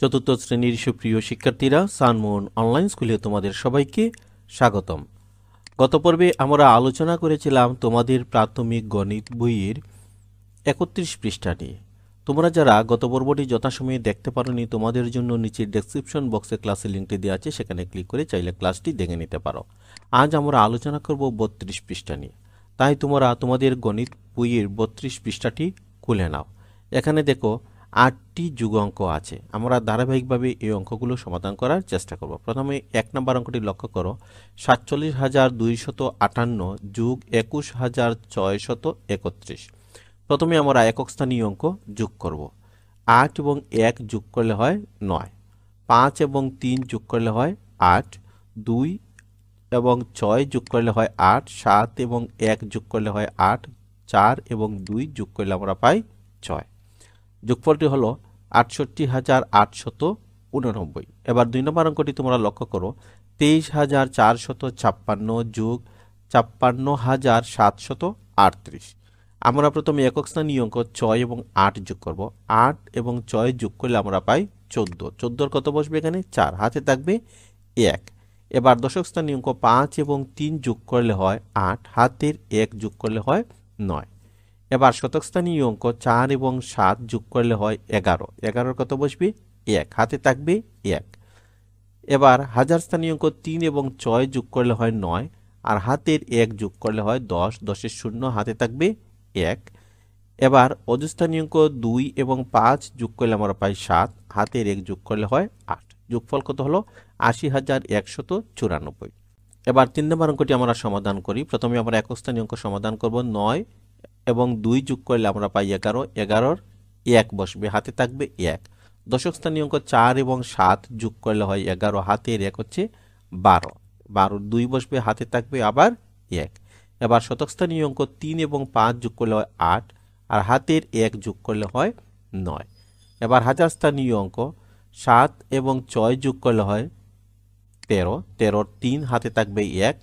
চতুর্থ শ্রেণীর সুপ্রিয় শিক্ষার্থীরা, সানমুন অনলাইন স্কুলে তোমাদের সবাইকে স্বাগতম। গত পর্বে আমরা আলোচনা করেছিলাম তোমাদের প্রাথমিক গণিত বইয়ের ৩১ পৃষ্ঠা নিয়ে। তোমরা যারা গত পর্বটি যথাসময়ে দেখতে পারোনি, তোমাদের জন্য নিচের ডেসক্রিপশন বক্সে ক্লাসের লিঙ্কটি দেওয়া আছে, সেখানে ক্লিক করে চাইলে ক্লাসটি দেখে নিতে পারো। আজ আমরা আলোচনা করব ৩২ পৃষ্ঠা নিয়ে। তাই তোমরা তোমাদের গণিত বইয়ের ৩২ পৃষ্ঠাটি খুলে নাও। এখানে দেখো ৮টি যুগ অঙ্ক আছে। আমরা ধারাবাহিকভাবে এই অঙ্কগুলো সমাধান করার চেষ্টা করব। প্রথমে ১ নম্বর অঙ্কটি লক্ষ্য করো। ৪৭,২৫৮ যোগ ২১,৬৩১। প্রথমে আমরা একক স্থানীয় অঙ্ক যোগ করব। ৮ এবং ১ যোগ করলে হয় ৯, ৫ এবং ৩ যোগ করলে হয় ৮, ২ এবং ৬ যোগ করলে হয় ৮, ৭ এবং ১ যোগ করলে হয় ৮, ৪ এবং ২ যোগ করলে আমরা পাই ৬। যোগফলটি হলো ৬৮,৮৮৯। এবার ২ নম্বর অঙ্কটি তোমরা লক্ষ্য করো। ২৩,৪৫৬ যোগ ৫৬,৭৩৮। আমরা প্রথমে একক স্থানীয় অঙ্ক ৬ এবং ৮ যোগ করব। ৮ এবং ৬ যোগ করলে আমরা পাই ১৪। ১৪ কত বসবে এখানে? ৪, হাতে থাকবে ১। এবার দশক স্থানীয় অঙ্ক ৫ এবং ৩ যোগ করলে হয় ৮, হাতের ১ যোগ করলে হয় ৯। এবার শতক স্থানীয় অঙ্ক ৪ এবং ৭ যোগ করলে হয় ১১। ১১ কত বসবে? ১, হাতে থাকবে ১। এবার হাজার স্থানীয় অঙ্ক ৩ এবং ৬ যোগ করলে হয় ৯, আর হাতের ১ যোগ করলে হয় ১০। ১০-এর ০, হাতে থাকবে ১। এবার অযুস্থানীয় অঙ্ক ২ এবং ৫ যোগ করলে আমরা পাই ৭, হাতের ১ যোগ করলে হয় ৮। যোগফল কত হলো? ৮০,১৯৪। এবার ৩ নম্বর অঙ্কটি আমরা সমাধান করি। প্রথমে আমরা একক স্থানীয় অঙ্ক সমাধান করব। ৯ এবং ২ যোগ করলে আমরা পাই ১১। ১১-র ১ বসবে, হাতে থাকবে ১। দশক স্থানীয় অঙ্ক ৪ এবং ৭ যোগ করলে হয় ১১, হাতের ১ হচ্ছে ১২। ১২-র ২ বসবে, হাতে থাকবে আবার ১। এবার শতক স্থানীয় অঙ্ক ৩ এবং ৫ যোগ করলে হয় ৮, আর হাতের ১ যোগ করলে হয় ৯। এবার হাজার স্থানীয় অঙ্ক ৭ এবং ৬ যোগ করলে হয় ১৩। ১৩-র ৩, হাতে থাকবে ১।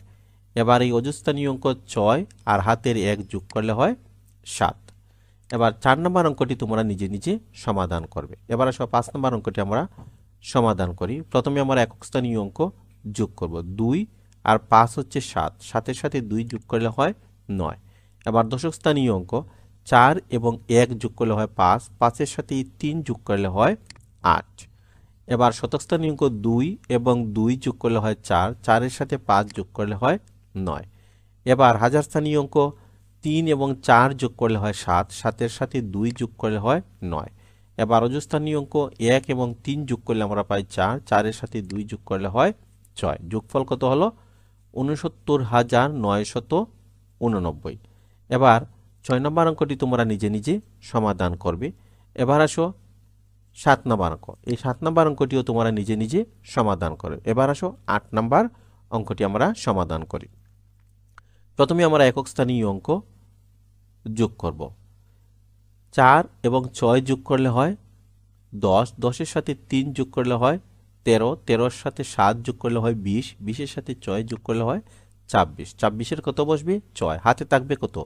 এবার এই অযুস্থানীয় অঙ্ক ৬ আর হাতের ১ যোগ করলে হয় ৭। এবার ৪ নম্বর অঙ্কটি তোমরা নিজে নিজে সমাধান করবে। এবার আসো ৫ নম্বর অঙ্কটি আমরা সমাধান করি। প্রথমে আমরা একক স্থানীয় অঙ্ক যোগ করব। ২ আর ৫ হচ্ছে ৭, ৭-এর সাথে ২ যোগ করলে হয় ৯। এবার দশক স্থানীয় অঙ্ক ৪ এবং ১ যোগ করলে হয় ৫, ৫-এর সাথে ৩ যোগ করলে হয় ৮। এবার শতক স্থানীয় অঙ্ক ২ এবং ২ যোগ করলে হয় ৪, ৪-এর সাথে ৫ যোগ করলে হয় ৯। এবার হাজার স্থানীয় অঙ্ক ৩ এবং ৪ যোগ করলে হয় ৭, ৭-এর সাথে ২ যোগ করলে হয় ৯। এবার অযুস্থানীয় অঙ্ক ১ এবং ৩ যোগ করলে আমরা পাই ৪, ৪-এর সাথে ২ যোগ করলে হয় ৬। যোগফল কত হলো? ৬৯,৯৮৯। এবার ৬ নম্বর অঙ্কটি তোমরা নিজে নিজে সমাধান করবে। এবার আসো ৭ নম্বর অঙ্ক। এই ৭ নম্বর অঙ্কটিও তোমরা নিজে নিজে সমাধান করো। এবার আসো ৮ নম্বর অঙ্কটি আমরা সমাধান করি। প্রথমে আমরা একক স্থানীয় অঙ্ক যোগ করব। ৪ এবং ৬ যোগ করলে হয় ১০, ১০-এর সাথে ৩ যোগ করলে হয় ১৩, ১৩-র সাথে ৭ যোগ করলে হয় ২০, ২০-এর সাথে ৬ যোগ করলে হয় ২৬, ২৬-এর কত বসবে? ৬, হাতে থাকবে কত?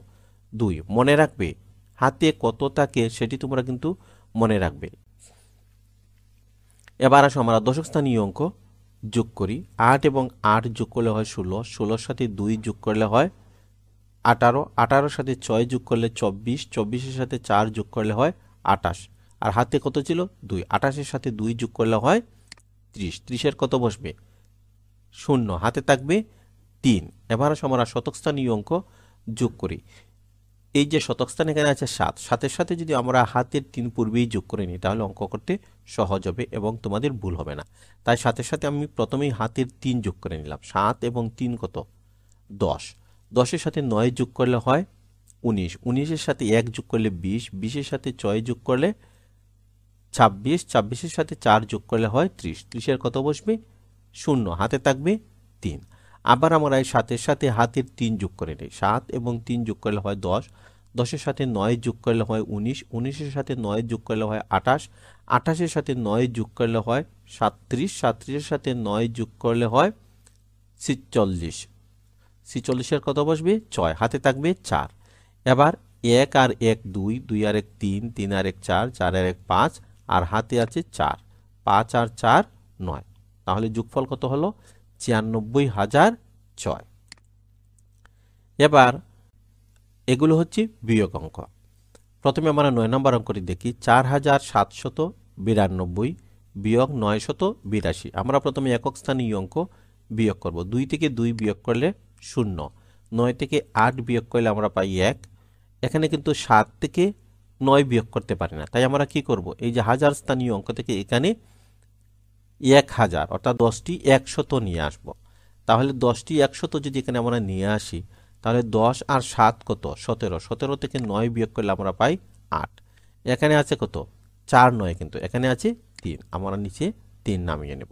২। মনে রাখবে, হাতে কত থাকে সেটি তোমরা কিন্তু মনে রাখবে। এবার আসো আমরা দশক স্থানীয় অঙ্ক যোগ করি। ৮ এবং ৮ যোগ করলে হয় ১৬, ১৬-র সাথে ২ যোগ করলে হয় ১৮, ১৮-র সাথে ৬ যোগ করলে ২৪, ২৪-এর সাথে ৪ যোগ করলে হয় ২৮, আর হাতে কত ছিল? ২। ২৮-এর সাথে ২ যোগ করলে হয় ৩০, ৩০-এর কত বসবে? ০, হাতে থাকবে ৩। এবার আসো আমরা শতক স্থানীয় অঙ্ক যোগ করি। এই যে শতক স্থান এখানে আছে ৭, ৭-এর সাথে যদি আমরা হাতের ৩ পূর্বেই যোগ করে নিই, তাহলে অঙ্ক করতে সহজ হবে এবং তোমাদের ভুল হবে না। তাই ৭-এর সাথে আমি প্রথমেই হাতের ৩ যোগ করে নিলাম। ৭ এবং ৩ কত? ১০। ১০-এর সাথে ৯ যোগ করলে হয় ১৯, ১৯-এর সাথে ১ যোগ করলে ২০, ২০-এর সাথে ৬ যোগ করলে ২৬, ২৬-এর সাথে ৪ যোগ করলে হয় ৩০, ৩০-এর কত বসবে? ০, হাতে থাকবে ৩। আবার আমরা এই ৭-এর সাথে হাতের ৩ যোগ করে নিই। ৭ এবং ৩ যোগ করলে হয় ১০, ১০-এর সাথে ৯ যোগ করলে হয় ১৯, ১৯-এর সাথে ৯ যোগ করলে হয় ২৮, ২৮-এর সাথে ৯ যোগ করলে হয় ৩৭, ৩৭-এর সাথে ৯ যোগ করলে হয় ৪৬, ৪৬-এর কত বসবে? ৬, হাতে থাকবে ৪। এবার ১ আর ১ ২, ২ আর ১ ৩, ৩ আর ১ ৪, ৪ আর ১ ৫, আর হাতে আছে ৪। 5 আর 4 9। তাহলে যোগফল কত হলো 96,006। এবার এগুলো হচ্ছে বিয়োগ অঙ্ক। প্রথমে আমরা 9 নম্বর অঙ্কটি দেখি। 4792 বিয়োগ 982। আমরা প্রথমে একক স্থানীয় অঙ্ক বিয়োগ করব। 2 থেকে 2 বিয়োগ করলে 0, 9 থেকে 8 বিয়োগ করলে আমরা পাই 1। এখানে কিন্তু 7 থেকে 9 বিয়োগ করতে পারি না, তাই আমরা কি করব, এই যে হাজার স্থানীয় অঙ্ক থেকে এখানে 1000 অর্থাৎ 10টি 100 নিয়ে আসব। তাহলে 10টি 100 যদি এখানে আমরা নিয়ে আসি, তাহলে 10 আর 7 কত 17, 17 থেকে 9 বিয়োগ করলে আমরা পাই 8। এখানে আছে কত 4 9, কিন্তু এখানে আছে 3, আমরা নিচে 3 নামিয়ে নেব।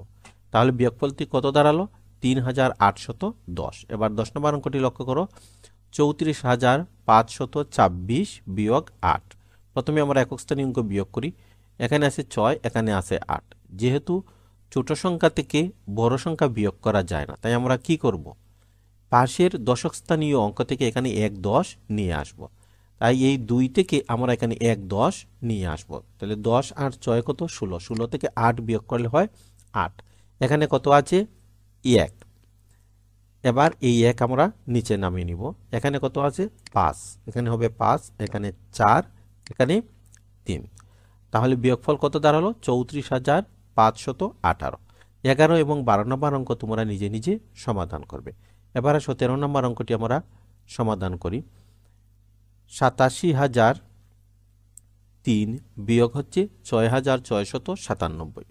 তাহলে বিয়োগফলটি কত দাঁড়ালো 3810। এবার 10 নম্বর অঙ্কটি লক্ষ্য করো। 34,526 বিয়োগ 8। প্রথমে আমরা একক স্থানীয় অঙ্ক বিয়োগ করি। এখানে আছে 6, এখানে আছে 8। যেহেতু ছোট সংখ্যা থেকে বড় সংখ্যা বিয়োগ করা যায় না, তাই আমরা কি করব, পাশের দশক স্থানীয় অঙ্ক থেকে এখানে 1 10 নিয়ে আসব। তাই এই 2 থেকে আমরা এখানে 1 10 নিয়ে আসব। তাহলে 10 আর 6 কত 16, 16 থেকে 8 বিয়োগ করলে হয় 8। এখানে কত আছে 1। এবার এই 1 আমরা নিচে নামিয়ে নিব। এখানে কত আছে 5, এখানে হবে 5, এখানে 4, এখানে 3। তাহলে বিয়োগফল কত দাঁড়ালো 34,518। 11 এবং 12 নম্বর অঙ্ক তোমরা নিজে নিজে সমাধান করবে। এবার 17 নম্বর অঙ্কটি আমরা সমাধান করি। 87,003 বিয়োগ হচ্ছে 6,697।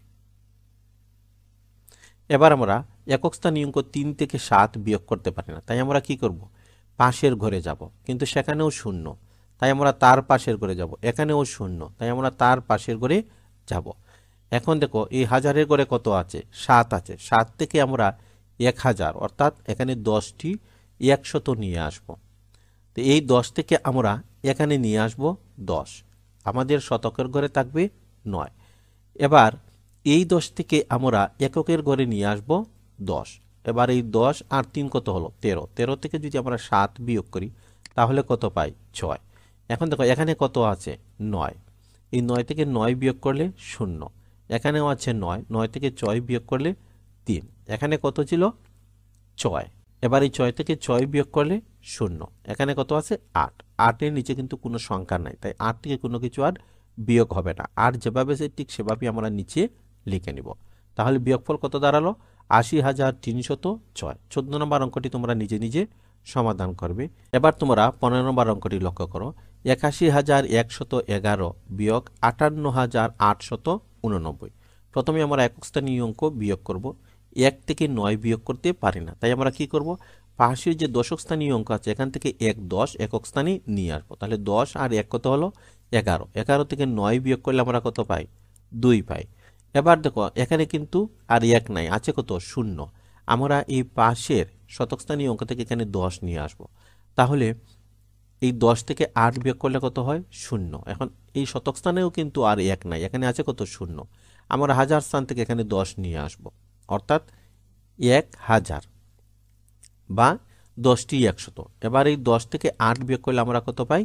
এবার আমরা একক স্থানীয় অঙ্ক 3 থেকে 7 বিয়োগ করতে পারি না, তাই আমরা কি করব, পাশের ঘরে যাব, কিন্তু সেখানেও 0, তাই আমরা তার পাশের ঘরে যাব। এখানেও 0, তাই আমরা তার পাশের ঘরে যাব। এখন দেখো এই হাজারের ঘরে কত আছে 7 আছে। 7 থেকে আমরা 1000 অর্থাৎ এখানে 10টি 100 নিয়ে আসব। তো এই 10 থেকে আমরা এখানে নিয়ে আসব 10, আমাদের শতকের ঘরে থাকবে 9। এবার এই 10 থেকে আমরা এককের ঘরে নিয়ে আসব 10। এবার এই 10 আর 3 কত হলো 13, 13 থেকে যদি আমরা 7 বিয়োগ করি তাহলে কত পাই 6। এখন দেখো এখানে কত আছে 9, এই 9 থেকে 9 বিয়োগ করলে 0, এখানেও আছে 9, 9 থেকে 6 বিয়োগ করলে 3, এখানে কত ছিল 6। এবার এই 6 থেকে 6 বিয়োগ করলে 0, এখানে কত আছে 8, 8 এর নিচে কিন্তু কোনো সংখ্যা নাই, তাই 8 থেকে কোনো কিছু আর বিয়োগ হবে না। আর যেভাবে সে ঠিক সেভাবেই আমরা নিচে লিখে নিব। তাহলে বিয়োগফল কত দাঁড়ালো 80,306। 14 নম্বর অঙ্কটি তোমরা নিজে নিজে সমাধান করবে। এবার তোমরা 15 নম্বর অঙ্কটি লক্ষ্য করো। 81,111 বিয়োগ 58,889। প্রথমে আমরা একক স্থানীয় অঙ্ক বিয়োগ করব। 1 থেকে 9 বিয়োগ করতে পারি না, তাই আমরা কি করব, পাশের যে দশক স্থানীয় অঙ্ক আছে এখান থেকে 1 10 একক স্থানে নিয়ে আসবো। তাহলে 10 আর 1 কত হলো 11, 11 থেকে 9 বিয়োগ করলে আমরা কত পাই 2 পাই। এবার দেখো এখানে কিন্তু আর 1 নাই, আছে কত 0, আমরা এই পাশের শতক স্থানীয় অঙ্ক থেকে এখানে 10 নিয়ে আসব। তাহলে এই 10 থেকে 8 বিয়োগ করলে কত হয় 0। এখন এই শতক স্থানেও কিন্তু আর 1 নাই, এখানে আছে কত 0, আমরা হাজার স্থান থেকে এখানে 10 নিয়ে আসব, অর্থাৎ 1000 বা 10টি 100। এবার এই 10 থেকে 8 বিয়োগ করলে আমরা কত পাই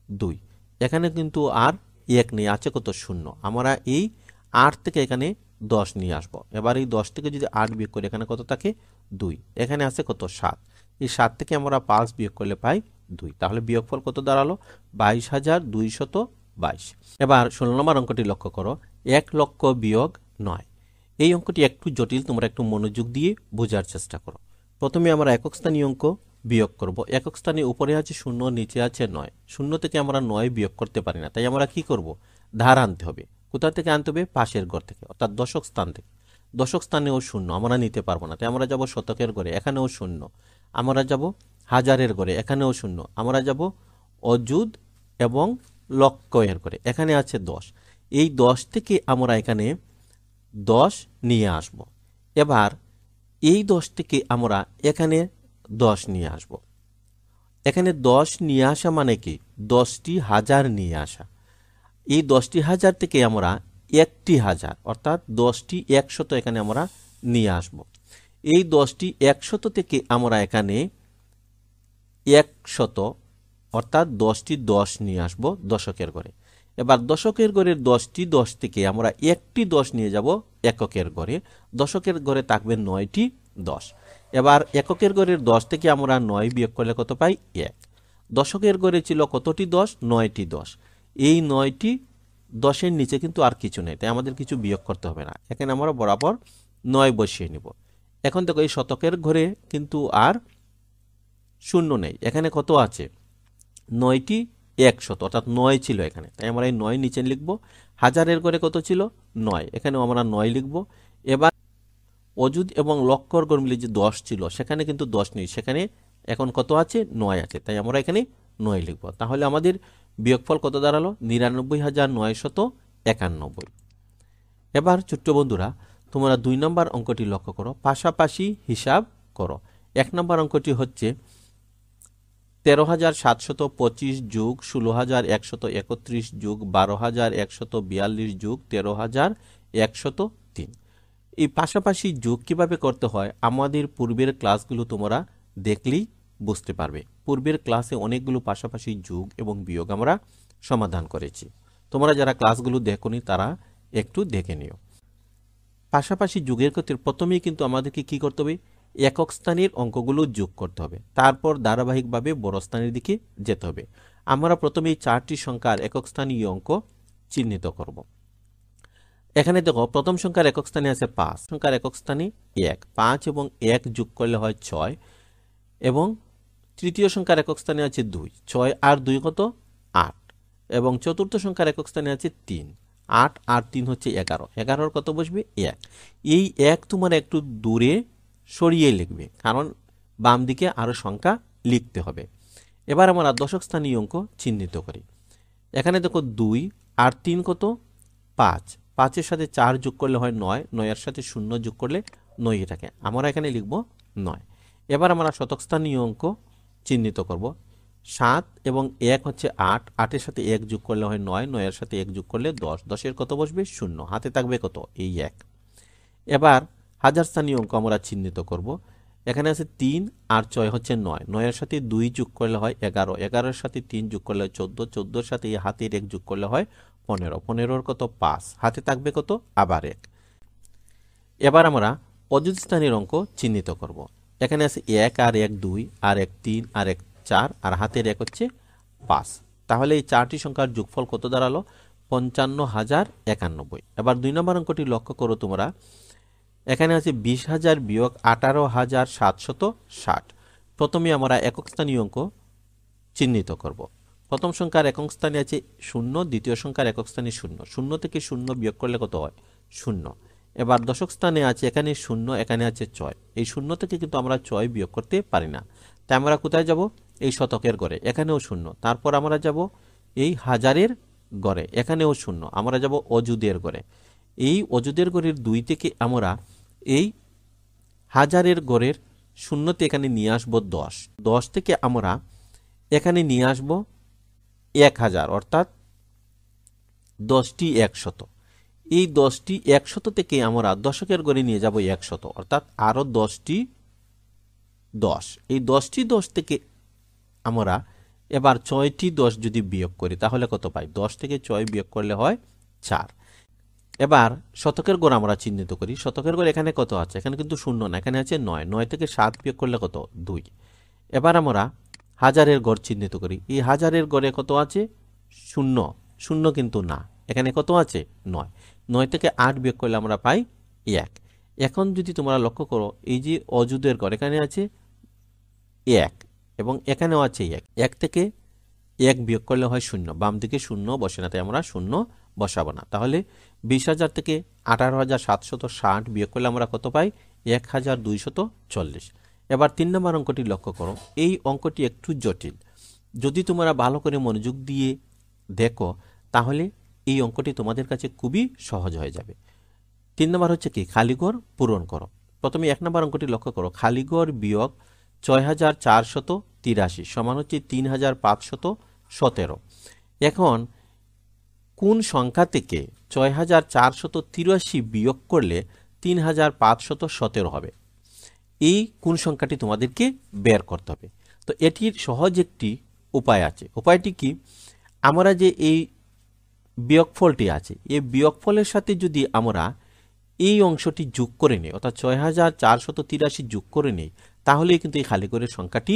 2, এখানে কিন্তু আর 1 নেই, আছে কত 0, আমরা এই 8 থেকে এখানে 10 নিয়ে আসব। এবার এই 10 থেকে যদি 8 বিয়োগ করি এখানে কত থাকে 2, এখানে আছে কত 7, এই 7 থেকে আমরা 5 বিয়োগ করলে পাই 2। তাহলে বিয়োগফল কত দাঁড়ালো 22,222। এবার 16 নম্বর অঙ্কটি লক্ষ্য করো। 1 লক্ষ বিয়োগ 9। এই অঙ্কটি একটু জটিল, তোমরা একটু মনোযোগ দিয়ে বোঝার চেষ্টা করো। প্রথমে আমরা একক স্থানীয় অঙ্ক বিয়োগ করব। একক স্থানে উপরে আছে 0, নিচে আছে 9, 0 থেকে আমরা 9 বিয়োগ করতে পারি না, তাই আমরা কি করব, ধার আনতে হবে। কোথা থেকে আনতে হবে, পাশের ঘর থেকে, অর্থাৎ দশক স্থান থেকে। দশক স্থানেও 0 আমরা নিতে পারবো না, তাই আমরা যাব শতকের ঘরে, এখানেও 0, আমরা যাব হাজারের ঘরে, এখানেও 0, আমরা যাব অযুত এবং লক্ষ এর ঘরে, এখানে আছে 10। এই 10 থেকে আমরা এখানে 10 নিয়ে আসব। এবার এই 10 থেকে আমরা এখানে 10 নিয়ে আসব। এখানে 10 নিয়ে আসা মানে কি 10টি হাজার নিয়ে আসা। এই 10টি হাজার থেকে আমরা 1টি হাজার অর্থাৎ 10টি 100 এখানে আমরা নিয়ে আসব। এই 10টি 100 থেকে আমরা এখানে 100 অর্থাৎ 10টি 10 নিয়ে আসব দশকের ঘরে। এবার দশকের ঘরের 10টি 10 থেকে আমরা একটি 10 নিয়ে যাব এককের ঘরে, দশকের ঘরে থাকবে 9টি 10। এবার এককের ঘরের 10 থেকে আমরা 9 বিয়োগ করলে কত পাই? 1। দশকের ঘরে ছিল কতটি 10? 9টি 10। এই 9টি 10-এর নিচে কিন্তু আর কিছু নেই, তাই আমাদের কিছু বিয়োগ করতে হবে না। এখানে আমরা বরাবর 9 বসিয়ে নিব। এখন দেখো এই শতকের ঘরে কিন্তু আর শূন্য নেই, এখানে কত আছে? 9টি 100, অর্থাৎ 9 ছিল এখানে, তাই আমরা এই 9 নিচে লিখব। হাজারের ঘরে কত ছিল? 9, এখানেও আমরা 9 লিখব। এবার অযুত এবং লক্ষর ঘর মিলে যে 10 ছিল সেখানে কিন্তু 10 নেই, সেখানে এখন কত আছে? 9 আছে, তাই আমরা এখানে 9 লিখব। তাহলে আমাদের বিয়োগফল কত দাঁড়ালো? 99,991। এবার ছোট্ট বন্ধুরা, তোমরা 2 নম্বর অঙ্কটি লক্ষ্য করো, পাশাপাশি হিসাব করো। 1 নম্বর অঙ্কটি হচ্ছে 13,725 যোগ 16,131 যোগ 12,142 যোগ 13,103। এই পাশাপাশি যোগ কিভাবে করতে হয় আমাদের পূর্বের ক্লাসগুলো তোমরা দেখলেই বুঝতে পারবে। পূর্বের ক্লাসে অনেকগুলো পাশাপাশি যোগ এবং বিয়োগ আমরা সমাধান করেছি। তোমরা যারা ক্লাসগুলো দেখোনি তারা একটু দেখে নিও। পাশাপাশি যোগের ক্ষেত্রে প্রথমেই কিন্তু আমাদেরকে কি করতে হবে? একক স্থানের অঙ্কগুলো যোগ করতে হবে, তারপর ধারাবাহিকভাবে বড় স্থানের দিকে যেতে হবে। আমরা প্রথমেই 4টি সংখ্যার একক স্থানীয় অঙ্ক চিহ্নিত করব। এখানে দেখো প্রথম সংখ্যার একক স্থানে আছে 5, সংখ্যার একক স্থানে 1, 5 এবং 1 যোগ করলে হয় 6, এবং তৃতীয় সংখ্যার একক স্থানে আছে 2, 6 আর 2 কত? 8, এবং চতুর্থ সংখ্যার একক স্থানে আছে 3, 8 আর 3 হচ্ছে 11, 11 কত বসবে? 1। এই 1 তোমার একটু দূরে সরিয়ে লিখবে, কারণ বাম দিকে আরো সংখ্যা লিখতে হবে। এবার আমরা দশক স্থানীয় অঙ্ক চিহ্নিত করি। এখানে দেখো 2 আর 3 কত? 5, 5-এর সাথে 4 যোগ করলে হয় 9, 9-এর সাথে 0 যোগ করলে 9 থাকে, আমরা এখানে লিখব 9। এবার আমরা শতক স্থানীয় অঙ্ক চিহ্নিত করব। 7 এবং 1 হচ্ছে 8, 8-এর সাথে 1 যোগ করলে হয় 9, 9-এর সাথে 1 যোগ করলে 10, 10-এর কত বসবে? 0, হাতে থাকবে কত? এই 1। এবার হাজার স্থানীয় অঙ্ক আমরা চিহ্নিত করব। এখানে আছে 3 আর 6 হচ্ছে 9, 9-এর সাথে 2 যোগ করলে হয় 11, 11-এর সাথে 3 যোগ করলে হয় 14, 14-এর সাথে এই হাতের 1 যোগ করলে হয় 15, 15-এর কত? 5, হাতে থাকবে কত? আবার 1। এবার আমরা অযুত স্থানের অঙ্ক চিহ্নিত করব। এখানে আছে 1 আর 1 2 আর 1 3 আর 1 4 আর হাতের 1 হচ্ছে 5। তাহলে এই 4টি সংখ্যার যোগফল কত দাঁড়ালো? 55,091। এবার 2 নম্বর অঙ্কটি লক্ষ্য করো তোমরা। এখানে আছে 20,000 বিয়োগ 18,760। প্রথমে আমরা একক স্থানীয় অঙ্ক চিহ্নিত করব। প্রথম সংখ্যার একক স্থানে আছে 0, দ্বিতীয় সংখ্যার একক স্থানে 0, 0 থেকে 0 বিয়োগ করলে কত হয়? 0। এবার দশক স্থানে আছে এখানে 0, এখানে আছে 6, এই 0 থেকে কিন্তু আমরা 6 বিয়োগ করতে পারি না, তাই আমরা কোথায় যাব? এই শতকের ঘরে, এখানেও 0। তারপর আমরা যাব এই হাজারের ঘরে, এখানেও 0, আমরা যাব অযুদের ঘরে। এই অযুদের ঘরের 2 থেকে আমরা এই হাজারের ঘরের 0তে এখানে নিয়ে আসবো 10, 10 থেকে আমরা এখানে নিয়ে আসবো 1000, অর্থাৎ 10টি 100। এই 10টি 100 থেকে আমরা দশকের ঘরে নিয়ে যাব 100, অর্থাৎ আরো 10টি 10। এই 10টি 10 থেকে আমরা এবার 6টি 10 যদি বিয়োগ করি তাহলে কত পাই? 10 থেকে 6 বিয়োগ করলে হয় 4। এবার শতকের ঘর আমরা চিহ্নিত করি। শতকের ঘর এখানে কত আছে? এখানে কিন্তু 0 না, এখানে আছে 9, 9 থেকে 7 বিয়োগ করলে কত? 2। এবার আমরা হাজারের ঘর চিহ্নিত করি। এই হাজারের ঘরে কত আছে? 0, 0 কিন্তু না, এখানে কত আছে? 9, 9 থেকে 8 বিয়োগ করলে আমরা পাই 1। এখন যদি তোমরা লক্ষ্য করো এই যে অযুদের ঘর, এখানে আছে 1 এবং এখানেও আছে 1, 1 থেকে 1 বিয়োগ করলে হয় 0, বাম দিকে 0 বসে না, তাই আমরা 0 বসাবো না। তাহলে 20,000 থেকে 18,760 বিয়োগ করলে আমরা কত পাই? 1,240। এবার 3 নম্বর অঙ্কটি লক্ষ্য করো। এই অঙ্কটি একটু জটিল, যদি তোমরা ভালো করে মনোযোগ দিয়ে দেখো তাহলে এই অঙ্কটি তোমাদের কাছে খুবই সহজ হয়ে যাবে। 3 নম্বর হচ্ছে কি? খালিঘর পূরণ করো। প্রথমে 1 নম্বর অঙ্কটি লক্ষ্য করো। খালিঘর বিয়োগ 6,483 সমান হচ্ছে 3,517। এখন কোন সংখ্যা থেকে 6,483 বিয়োগ করলে 3,517 হবে? এই কোন সংখ্যাটি তোমাদেরকে বের করতে হবে। তো এটির সহজ একটি উপায় আছে। উপায়টি কি? আমরা যে এই বিয়োগফলটি আছে, এই বিয়োগফলের সাথে যদি আমরা এই অংশটি যোগ করে নেই, অর্থাৎ ৬,৪৮৩ যোগ করে নেই, তাহলেই কিন্তু এই খালি ঘরের সংখ্যাটি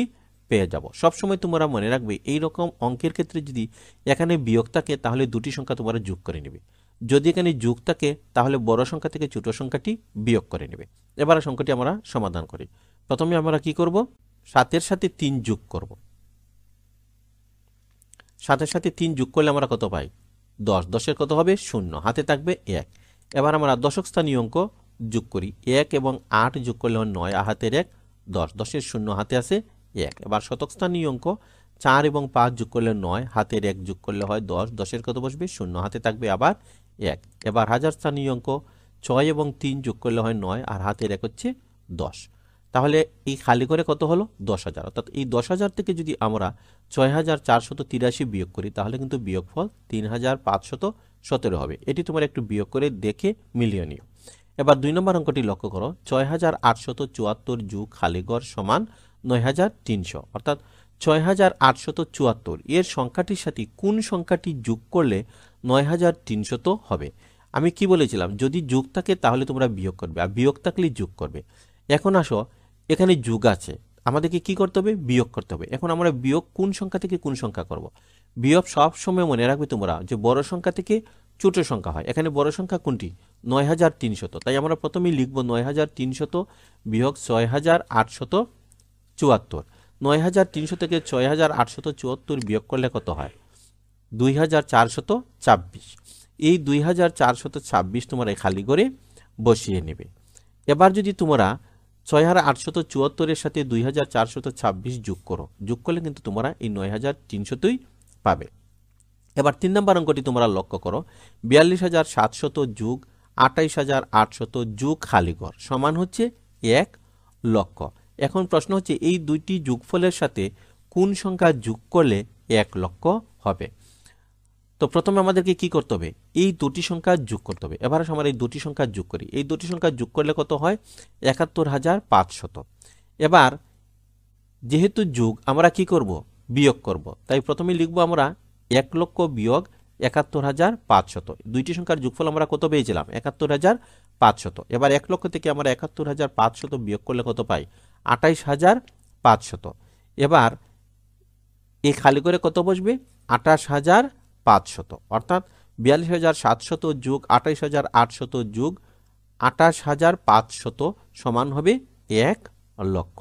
পেয়ে যাব। সবসময় তোমরা মনে রাখবে এই রকম অঙ্কের ক্ষেত্রে যদি এখানে বিয়োগ থাকে তাহলে দুটি সংখ্যা তোমরা যোগ করে নেবে, যদি এখানে যোগ থাকে তাহলে বড় সংখ্যা থেকে ছোট সংখ্যাটি বিয়োগ করে নেবে। এবার সংখ্যাটি আমরা সমাধান করি। প্রথমে আমরা কি করব, 7-এর সাথে 3 যোগ করব। 7-এর সাথে 3 যোগ করলে আমরা কত পাই? 10। 10-এর কত হবে? 0, হাতে থাকবে 1। এবার আমরা দশক স্থানীয় অঙ্ক যোগ করি। 1 এবং 8 যোগ করলে হয় 9, হাতের 1, 10। 10-এর 0 হাতে আছে 1। এবার শতক স্থানীয় অঙ্ক 4 এবং 5 যোগ করলে 9, হাতের 1 যোগ করলে হয় 10। 10-এর কত বসবে? 0, হাতে থাকবে আবার 1। এবার হাজার স্থানীয় অঙ্ক 6 এবং 3 যোগ করলে হয় 9, আর হাতের 1 হচ্ছে 10। তাহলে এই খালি করে কত হলো? 10,000। অর্থাৎ এই 10,000 থেকে যদি আমরা 6,483 বিয়োগ করি তাহলে কিন্তু বিয়োগফল 3,517 হবে। এটি তোমরা একটু বিয়োগ করে দেখে মিলিয়ে নিও। এবার 2 নম্বর অঙ্কটি লক্ষ্য করো, 6,874 যোগ খালিঘর সমান 9,300। অর্থাৎ 6,874 এর সংখ্যাটির সাথে কোন সংখ্যাটি যোগ করলে 9,300 হবে? আমি কি বলেছিলাম, যদি যোগ থাকে তাহলে তোমরা বিয়োগ করবে, আর বিয়োগ থাকলে যোগ করবে। এখন আসো, এখানে যোগ আছে, আমাদেরকে কি করতে হবে? বিয়োগ করতে হবে। এখন আমরা বিয়োগ কোন সংখ্যা থেকে কোন সংখ্যা করব? বিয়োগ সব সময় মনে রাখবে তোমরা যে বড় সংখ্যা থেকে ছোট সংখ্যা হয়। এখানে বড় সংখ্যা কোনটি? 9,300। তাই আমরা প্রথমেই লিখব 9,300 বিয়োগ 6,874। 9,300 থেকে 6,874 বিয়োগ করলে কত হয়? 2,426। এই 2,426 তোমরা খালি করে বসিয়ে নেবে। এবার যদি তোমরা 6,874-এর সাথে 2,426 যোগ করো, যোগ করলে কিন্তু তোমরা এই 9,300-ই পাবে। এবার 3 নম্বর অঙ্কটি তোমরা লক্ষ্য করো, 42,700 যোগ 28,800 যোগ খালিঘর সমান হচ্ছে 1 লক্ষ। এখন প্রশ্ন হচ্ছে এই দুইটি যোগফলের সাথে কোন সংখ্যা যোগ করলে 1 লক্ষ হবে? তো প্রথমে আমাদেরকে কি করতে হবে? এই দুটি সংখ্যা যোগ করতে হবে। এবার আমরা এই দুটি সংখ্যা যোগ করি। এই দুটি সংখ্যা যোগ করলে কত হয়? 71,500। এবার যেহেতু যোগ, আমরা কি করব? বিয়োগ করব। তাই প্রথমে লিখব আমরা 1 লক্ষ বিয়োগ 71,500। দুইটি সংখ্যার যোগফল আমরা কত পেয়েছিলাম? 71,500। এবার 1 লক্ষ থেকে আমরা 71,500 বিয়োগ করলে কত পাই? 28,500। এবার এই খালি করে কত বসবে? 28,500। অর্থাৎ 42,700 যোগ 28,800 যোগ 28,500 সমান হবে 1 লক্ষ।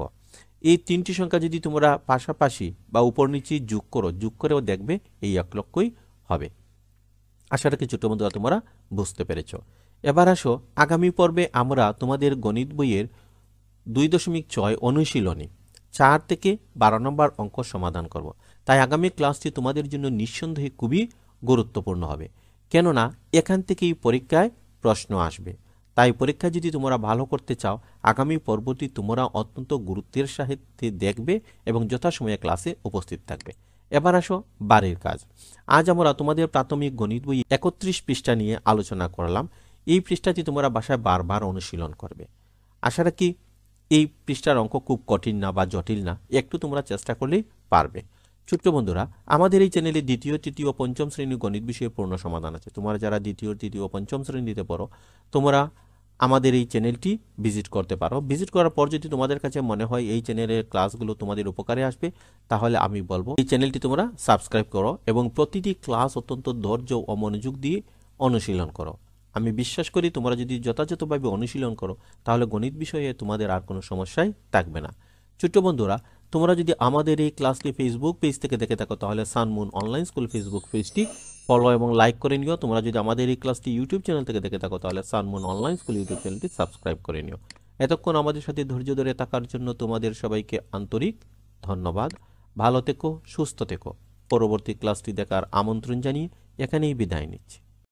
এই তিনটি সংখ্যা যদি তোমরা পাশাপাশি বা উপর নিচে যোগ করো, যোগ করেও দেখবে এই 1 লক্ষই হবে। আশা রাখি ছোট বন্ধুরা তোমরা বুঝতে পেরেছ। এবার আসো, আগামী পর্বে আমরা তোমাদের গণিত বইয়ের 2.6 অনুশীলনী 4 থেকে 12 নম্বর অঙ্ক সমাধান করব। তাই আগামী ক্লাসটি তোমাদের জন্য নিঃসন্দেহে খুবই গুরুত্বপূর্ণ হবে, কেননা এখান থেকেই পরীক্ষায় প্রশ্ন আসবে। তাই পরীক্ষা যদি তোমরা ভালো করতে চাও, আগামী পর্বটি তোমরা অত্যন্ত গুরুত্বের সাথে দেখবে এবং যথাসময়ে ক্লাসে উপস্থিত থাকবে। এবার আসো বাড়ির কাজ। আজ আমরা তোমাদের প্রাথমিক গণিত বই 31 পৃষ্ঠা নিয়ে আলোচনা করলাম। এই পৃষ্ঠাটি তোমরা বাসায় বারবার অনুশীলন করবে। আশা রাখি এই পৃষ্ঠার অঙ্ক খুব কঠিন না বা জটিল না, একটু তোমরা চেষ্টা করলেই পারবে। ছোট্ট বন্ধুরা, আমাদের এই চ্যানেলে দ্বিতীয়, তৃতীয়, পঞ্চম শ্রেণীর গণিত বিষয়ে পূর্ণ সমাধান আছে। তোমরা যারা দ্বিতীয়, তৃতীয়, পঞ্চম শ্রেণীতে পড়ো, তোমরা আমাদের এই চ্যানেলটি ভিজিট করতে পারো। ভিজিট করার পর যদি তোমাদের কাছে মনে হয় এই চ্যানেলের ক্লাসগুলো তোমাদের উপকারে আসবে, তাহলে আমি বলবো এই চ্যানেলটি তোমরা সাবস্ক্রাইব করো এবং প্রতিটি ক্লাস অত্যন্ত ধৈর্য ও মনোযোগ দিয়ে অনুশীলন করো। আমি বিশ্বাস করি তোমরা যদি যথাযথভাবে অনুশীলন করো তাহলে গণিত বিষয়ে তোমাদের আর কোনো সমস্যাই থাকবে না। ছোট্ট বন্ধুরা, তোমরা যদি আমাদের এই ক্লাসটি ফেসবুক পেজ থেকে দেখে থাকো তাহলে সানমুন অনলাইন স্কুল ফেসবুক পেজটি ফলো এবং লাইক করে নিও। তোমরা যদি আমাদের এই ক্লাসটি ইউটিউব চ্যানেল থেকে দেখে থাকো তাহলে সানমুন অনলাইন স্কুল ইউটিউব চ্যানেলটি সাবস্ক্রাইব করে নিও। এতক্ষণ আমাদের সাথে ধৈর্য ধরে থাকার জন্য তোমাদের সবাইকে আন্তরিক ধন্যবাদ। ভালো থেকো, সুস্থ থেকো। পরবর্তী ক্লাসটি দেখার আমন্ত্রণ জানিয়ে এখানেই বিদায় নিচ্ছি।